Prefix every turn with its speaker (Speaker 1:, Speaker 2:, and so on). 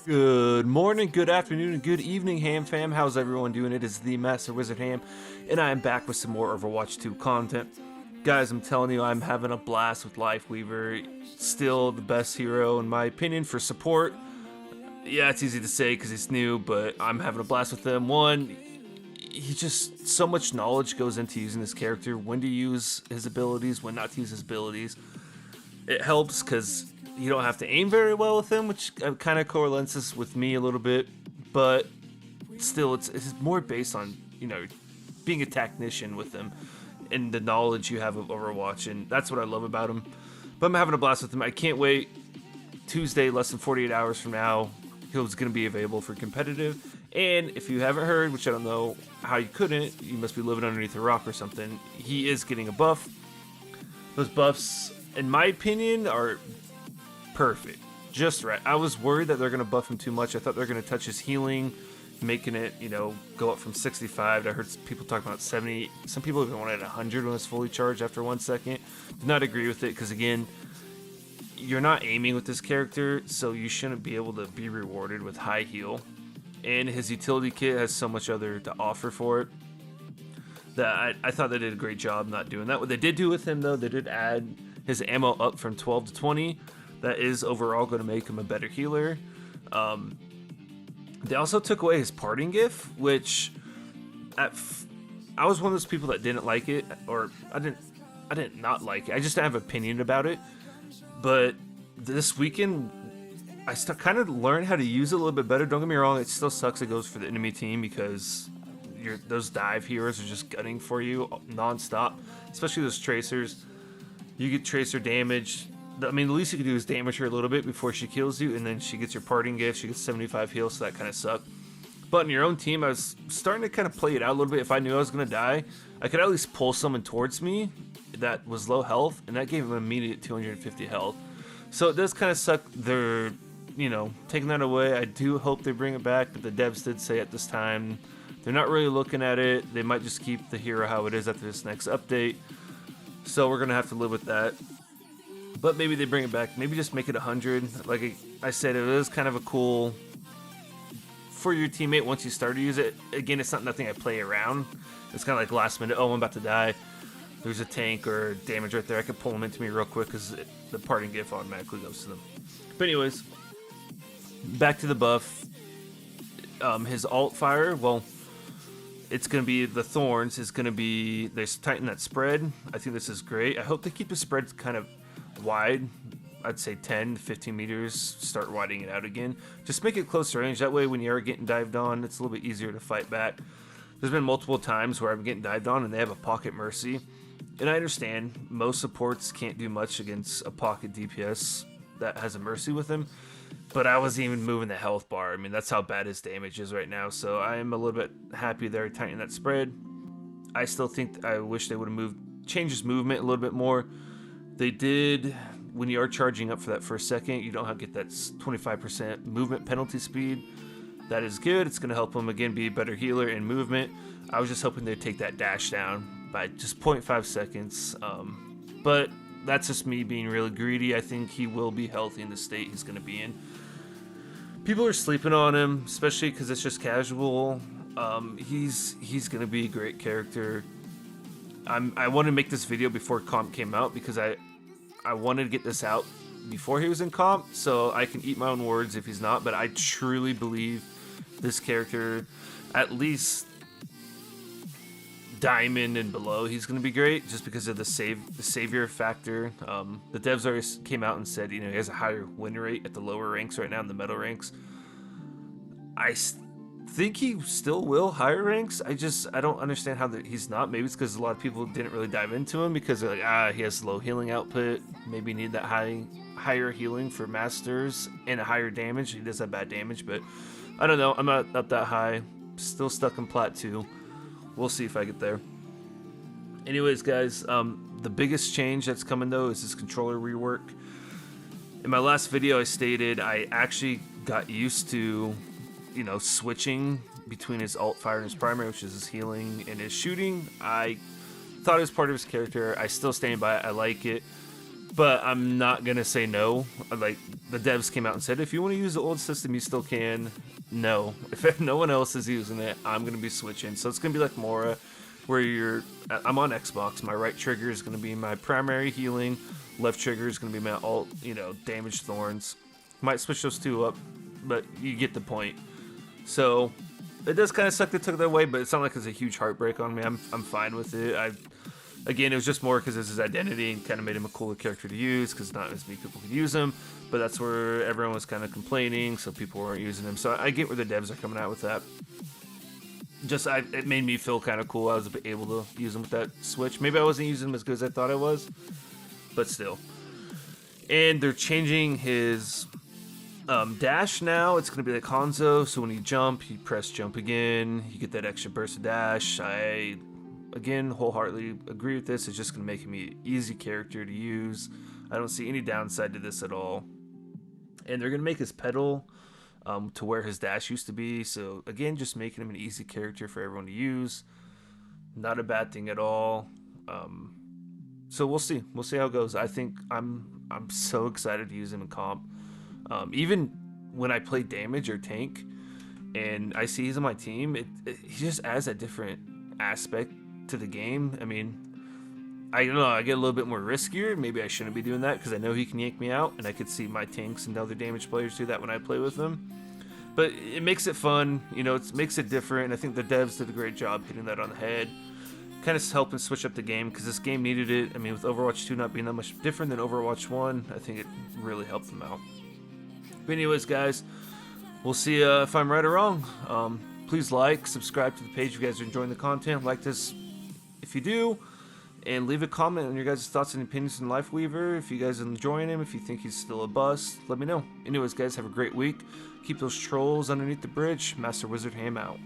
Speaker 1: Good morning, good afternoon, and good evening, Ham fam. How's everyone doing? It is the Master Wizard Ham, and I am back with some more Overwatch 2 content. Guys, I'm telling you, I'm having a blast with Lifeweaver. Still the best hero, in my opinion, for support. Yeah, it's easy to say because he's new, but I'm having a blast with him. One, he just, so much knowledge goes into using this character, when to use his abilities, when not to use his abilities. It helps because you don't have to aim very well with him, which kind of correlates with me a little bit, but still, it's more based on, being a technician with him and the knowledge you have of Overwatch, and that's what I love about him. But I'm having a blast with him. I can't wait. Tuesday, less than 48 hours from now, he's going to be available for competitive. And if you haven't heard, which I don't know how you couldn't, you must be living underneath a rock or something, he is getting a buff. Those buffs, in my opinion, are perfect. Just right. I was worried that they're going to buff him too much. I thought they're going to touch his healing, making it, go up from 65. I heard people talk about 70. Some people even wanted 100 when it's fully charged after 1 second. Did not agree with it because, again, you're not aiming with this character, so you shouldn't be able to be rewarded with high heal. And his utility kit has so much other to offer for it that I thought they did a great job not doing that. What they did do with him, though, they did add his ammo up from 12 to 20. That is overall going to make him a better healer. They also took away his parting gift, which I was one of those people that didn't like it, or I didn't not like it. I just didn't have an opinion about it. But this weekend, I kind of learned how to use it a little bit better. Don't get me wrong, it still sucks it goes for the enemy team because those dive heroes are just gunning for you non-stop, especially those tracers. You get tracer damage. I mean, the least you can do is damage her a little bit before she kills you, and then she gets your parting gift. She gets 75 heals, so that kind of sucked. But in your own team, I was starting to kind of play it out a little bit. If I knew I was going to die, I could at least pull someone towards me that was low health, and that gave him immediate 250 health. So it does kind of suck they're, taking that away. I do hope they bring it back, but the devs did say at this time they're not really looking at it. They might just keep the hero how it is after this next update. So we're going to have to live with that. But maybe they bring it back. Maybe just make it 100. Like I said, it is kind of a cool for your teammate once you start to use it. Again, it's not nothing I play around. It's kind of like last minute, oh, I'm about to die. There's a tank or damage right there. I can pull them into me real quick because the parting gift automatically goes to them. But anyways, back to the buff. His alt fire, well, it's going to be the thorns. Is going to be, they tighten that spread. I think this is great. I hope they keep the spread kind of wide. I'd say 10 to 15 meters. Start widening it out again. Just make it close to range. That way when you are getting dived on, it's a little bit easier to fight back. There's been multiple times where I'm getting dived on and they have a pocket mercy. And I understand most supports can't do much against a pocket DPS that has a mercy with him. But I wasn't even moving the health bar. I mean, that's how bad his damage is right now. So I am a little bit happy they're tightening that spread. I still think I wish they would have changed his movement a little bit more. They did, when you are charging up for that first second, you don't get that 25% movement penalty speed. That is good. It's going to help him, again, be a better healer in movement. I was just hoping they'd take that dash down by just 0.5 seconds. But that's just me being really greedy. I think he will be healthy in the state he's going to be in. People are sleeping on him, especially because it's just casual. He's going to be a great character. I wanted to make this video before comp came out because I wanted to get this out before he was in comp, so I can eat my own words if he's not, but I truly believe this character, at least Diamond and below, he's going to be great just because of the savior factor. The devs already came out and said, he has a higher win rate at the lower ranks right now in the metal ranks. I think he still will higher ranks. I don't understand how he's not. Maybe it's because a lot of people didn't really dive into him because they're like, he has low healing output. Maybe need that higher healing for masters and a higher damage. He does have bad damage, but I don't know. I'm not up that high. Still stuck in plat 2. We'll see if I get there. Anyways, guys, the biggest change that's coming though is this controller rework. In my last video, I stated I actually got used to switching between his alt fire and his primary, which is his healing and his shooting. I thought it was part of his character. I still stand by it. I like it. But I'm not going to say no. Like, the devs came out and said, if you want to use the old system, you still can. No, if no one else is using it, I'm going to be switching. So it's going to be like Mora, where I'm on Xbox. My right trigger is going to be my primary healing. Left trigger is going to be my alt, damage thorns. Might switch those two up, but you get the point. So it does kind of suck they took that away, but it's not like it's a huge heartbreak on me. I'm fine with it. Again, it was just more because it's his identity and kind of made him a cooler character to use because not as many people could use him. But that's where everyone was kind of complaining, so people weren't using him. So I get where the devs are coming out with that. It made me feel kind of cool. I was able to use him with that switch. Maybe I wasn't using him as good as I thought I was, but still. And they're changing his dash now. It's going to be like Hanzo, so when you jump, you press jump again. You get that extra burst of dash. I, again, wholeheartedly agree with this. It's just going to make him an easy character to use. I don't see any downside to this at all. And they're going to make his pedal to where his dash used to be. So, again, just making him an easy character for everyone to use. Not a bad thing at all. So we'll see. We'll see how it goes. I think I'm so excited to use him in comp. Even when I play damage or tank and I see he's on my team, he just adds a different aspect to the game. I mean, I don't know, I get a little bit more riskier. Maybe I shouldn't be doing that because I know he can yank me out, and I could see my tanks and other damage players do that when I play with them. But it makes it fun, it makes it different. I think the devs did a great job hitting that on the head. Kind of helping switch up the game because this game needed it. I mean, with Overwatch 2 not being that much different than Overwatch 1, I think it really helped them out. But anyways, guys, we'll see if I'm right or wrong. Please like, subscribe to the page if you guys are enjoying the content. Like this if you do, and leave a comment on your guys' thoughts and opinions on Lifeweaver. If you guys are enjoying him, if you think he's still a bust, let me know. Anyways, guys, have a great week. Keep those trolls underneath the bridge. Master Wizard Ham out.